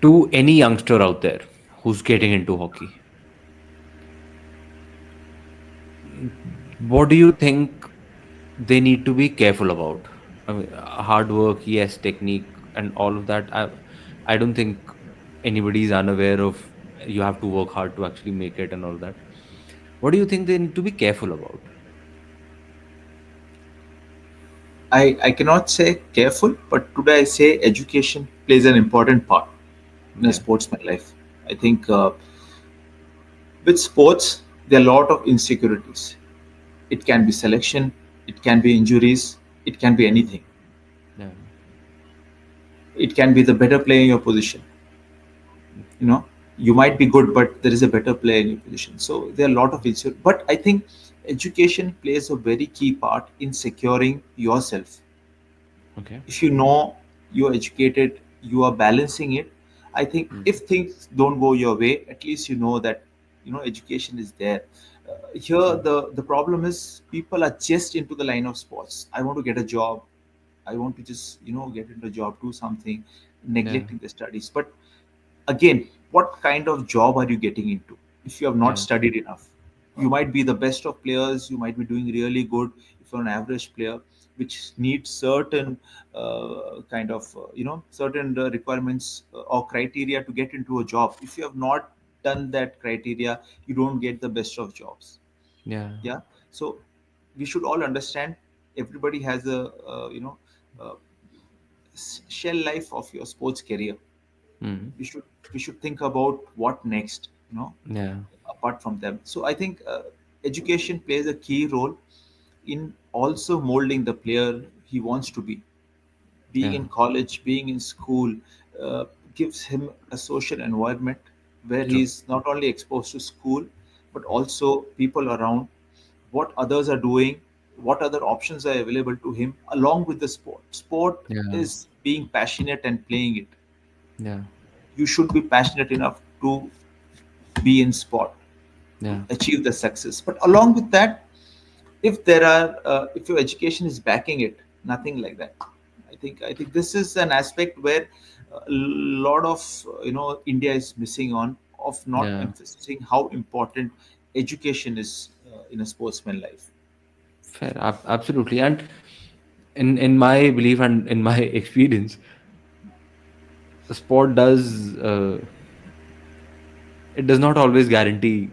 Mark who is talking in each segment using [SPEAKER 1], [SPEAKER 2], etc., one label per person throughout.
[SPEAKER 1] To any youngster out there who's getting into hockey, what do you think they need to be careful about? I mean, hard work, yes, technique, and all of that. I don't think anybody is unaware of you have to work hard to actually make it and all that. What do you think they need to be careful about?
[SPEAKER 2] I cannot say careful, but today I say education plays an important part in a
[SPEAKER 1] Yeah,
[SPEAKER 2] sportsman life. I think with sports, there are a lot of insecurities. It can be selection, it can be injuries, it can be anything.
[SPEAKER 1] yeah,
[SPEAKER 2] It can be the better player in your position. You know, you might be good, but there is a better player in your position. So there are a lot of issues. But I think education plays a very key part in securing yourself.
[SPEAKER 1] okay.
[SPEAKER 2] If you know you're educated, you are balancing it. I think
[SPEAKER 1] Mm.
[SPEAKER 2] if things don't go your way, at least you know that education is there. Here
[SPEAKER 1] Mm.
[SPEAKER 2] the problem is people are just into the line of sports. I want to get a job. I want to just get into a job, do something,
[SPEAKER 1] Yeah,
[SPEAKER 2] neglecting the studies. But again, what kind of job are you getting into if you have not
[SPEAKER 1] yeah,
[SPEAKER 2] studied enough? You might be the best of players, you might be doing really good if you're an average player, which needs certain kind of certain requirements or criteria to get into a job. If you have not done that criteria, you don't get the best of jobs.
[SPEAKER 1] yeah.
[SPEAKER 2] Yeah. So we should all understand everybody has a uh, shell life of your sports career.
[SPEAKER 1] Mm.
[SPEAKER 2] We should think about what next,
[SPEAKER 1] Yeah,
[SPEAKER 2] apart from them. So I think education plays a key role in also molding the player he wants to be. Being
[SPEAKER 1] yeah.
[SPEAKER 2] in college, being in school, uh, gives him a social environment where
[SPEAKER 1] True.
[SPEAKER 2] he's not only exposed to school but also people around, what others are doing, what other options are available to him along with the sport
[SPEAKER 1] Yeah,
[SPEAKER 2] is being passionate and playing it.
[SPEAKER 1] yeah,
[SPEAKER 2] You should be passionate enough to be in sport to
[SPEAKER 1] yeah.
[SPEAKER 2] achieve the success. But along with that, if your education is backing it, nothing like that. I think this is an aspect where a lot of India is missing on, of not
[SPEAKER 1] Yeah.
[SPEAKER 2] emphasizing how important education is in a sportsman life.
[SPEAKER 1] Fair. Absolutely. And in my belief and in my experience, sport does it does not always guarantee.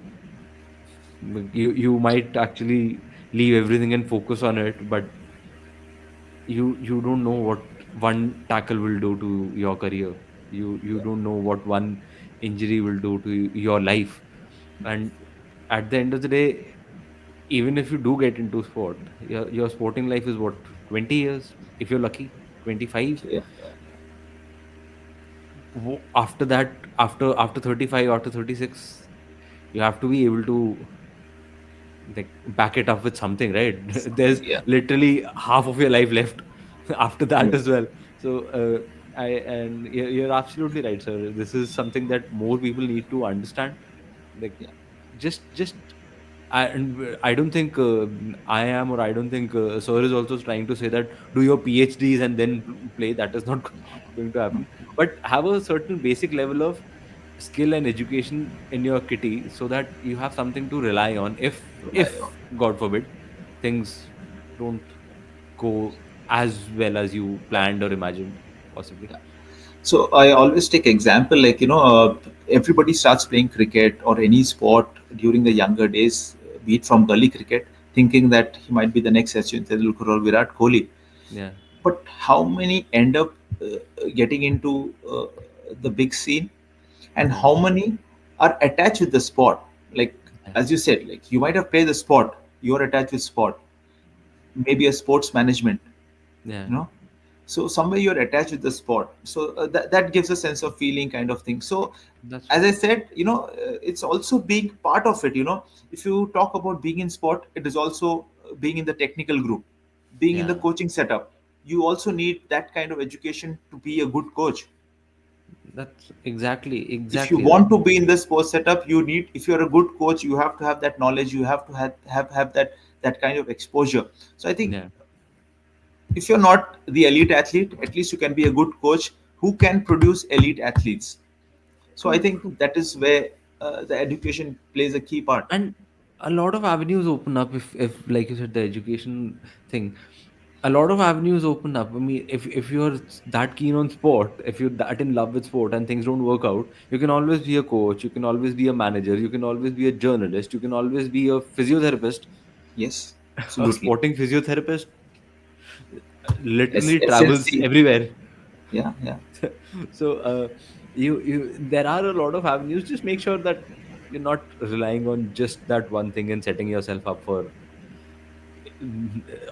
[SPEAKER 1] You might actually leave everything and focus on it, but you don't know what one tackle will do to your career. You don't know what one injury will do to your life. And at the end of the day, even if you do get into sport, your sporting life is what, 20 years if you're lucky, 25.
[SPEAKER 2] Yeah,
[SPEAKER 1] After that, after 35, after 36, you have to be able to like back it up with something, right? There's
[SPEAKER 2] yeah,
[SPEAKER 1] literally half of your life left after that
[SPEAKER 2] yeah,
[SPEAKER 1] as well. So you're absolutely right, sir. This is something that more people need to understand. Like,
[SPEAKER 2] yeah,
[SPEAKER 1] just I don't think I am, or I don't think sir is also trying to say that do your PhDs and then play. That is not going to happen. But have a certain basic level of skill and education in your kitty, so that you have something to rely on
[SPEAKER 2] rely on.
[SPEAKER 1] if God forbid things don't go as well as you planned or imagined, possibly.
[SPEAKER 2] Yeah. So I always take example, like everybody starts playing cricket or any sport during the younger days, be it from gully cricket, thinking that he might be the next Sachin Tendulkar or Virat Kohli.
[SPEAKER 1] Yeah,
[SPEAKER 2] But how many end up getting into the big scene, and
[SPEAKER 1] yeah,
[SPEAKER 2] how many are attached with the sport? Like
[SPEAKER 1] yeah,
[SPEAKER 2] as you said, like you might have played the sport, you are attached with sport, maybe a sports management,
[SPEAKER 1] yeah.
[SPEAKER 2] you know so somewhere you're attached with the sport, so that gives a sense of feeling kind of thing. So
[SPEAKER 1] That's
[SPEAKER 2] as
[SPEAKER 1] true.
[SPEAKER 2] I said, it's also being part of it. If you talk about being in sport, it is also being in the technical group, being in the
[SPEAKER 1] Yeah,
[SPEAKER 2] coaching setup. You also need that kind of education to be a good coach.
[SPEAKER 1] that's exactly
[SPEAKER 2] If you
[SPEAKER 1] exactly right.
[SPEAKER 2] want to be in the sports setup, you need, if you're a good coach, you have to have that knowledge, you have to have that kind of exposure. So I think
[SPEAKER 1] Yeah,
[SPEAKER 2] if you're not the elite athlete, at least you can be a good coach who can produce elite athletes. So I
[SPEAKER 1] True,
[SPEAKER 2] think
[SPEAKER 1] true.
[SPEAKER 2] that is where the education plays a key part.
[SPEAKER 1] And a lot of avenues open up if like you said, the education thing. A lot of avenues open up. I mean, if you're that keen on sport, if you're that in love with sport and things don't work out, you can always be a coach, you can always be a manager, you can always be a journalist, you can always be a physiotherapist.
[SPEAKER 2] Yes,
[SPEAKER 1] A
[SPEAKER 2] absolutely.
[SPEAKER 1] sporting physiotherapist literally travels
[SPEAKER 2] SNC.
[SPEAKER 1] everywhere.
[SPEAKER 2] Yeah, yeah.
[SPEAKER 1] So you there are a lot of avenues. Just make sure that you're not relying on just that one thing and setting yourself up for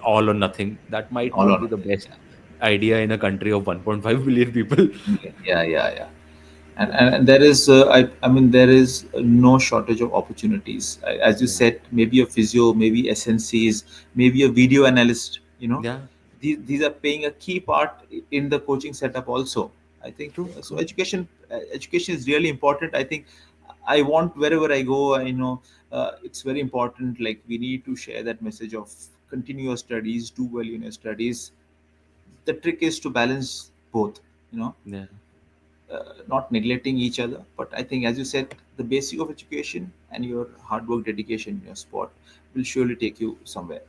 [SPEAKER 1] all or nothing. That might
[SPEAKER 2] All
[SPEAKER 1] not
[SPEAKER 2] or
[SPEAKER 1] be the
[SPEAKER 2] nothing.
[SPEAKER 1] best idea in a country of 1.5 billion people.
[SPEAKER 2] Yeah, yeah, yeah. And there is, I mean, there is no shortage of opportunities. As you
[SPEAKER 1] Yeah,
[SPEAKER 2] said, maybe a physio, maybe SNCs, maybe a video analyst.
[SPEAKER 1] yeah,
[SPEAKER 2] These are playing a key part in the coaching setup also. I think
[SPEAKER 1] true,
[SPEAKER 2] so.
[SPEAKER 1] true.
[SPEAKER 2] Education is really important. I think I want wherever I go, I know it's very important. Like we need to share that message of continue your studies, do well in your studies. The trick is to balance both. You know
[SPEAKER 1] Yeah,
[SPEAKER 2] not neglecting each other. But I think, as you said, the basic of education and your hard work, dedication in your sport will surely take you somewhere.